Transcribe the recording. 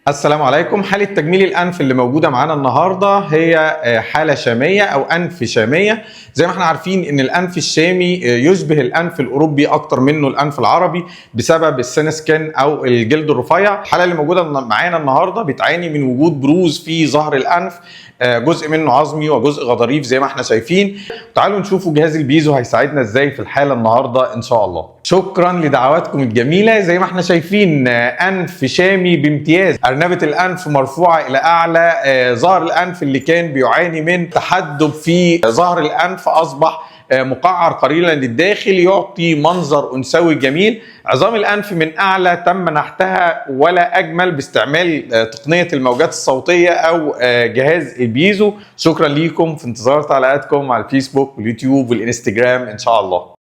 السلام عليكم. حالة تجميل الأنف اللي موجودة معانا النهاردة هي حالة شامية أو أنف شامية. زي ما احنا عارفين إن الأنف الشامي يشبه الأنف الأوروبي أكتر منه الأنف العربي بسبب السين سكين أو الجلد الرفيع. الحالة اللي موجودة معانا النهاردة بتعاني من وجود بروز في ظهر الأنف، جزء منه عظمي وجزء غضاريف زي ما احنا شايفين. تعالوا نشوفوا جهاز البيزو هيساعدنا ازاي في الحالة النهاردة إن شاء الله. شكرا لدعواتكم الجميلة. زي ما احنا شايفين أنف شامي بامتياز، أرنبة الأنف مرفوعة إلى أعلى، ظهر الأنف اللي كان بيعاني من تحدب في ظهر الأنف أصبح مقعر قليلا للداخل يعطي منظر أنثوي جميل. عظام الأنف من أعلى تم نحتها ولا أجمل باستعمال تقنية الموجات الصوتية أو جهاز البيزو. شكرا ليكم، في انتظار تعليقاتكم على الفيسبوك واليوتيوب والإنستجرام إن شاء الله.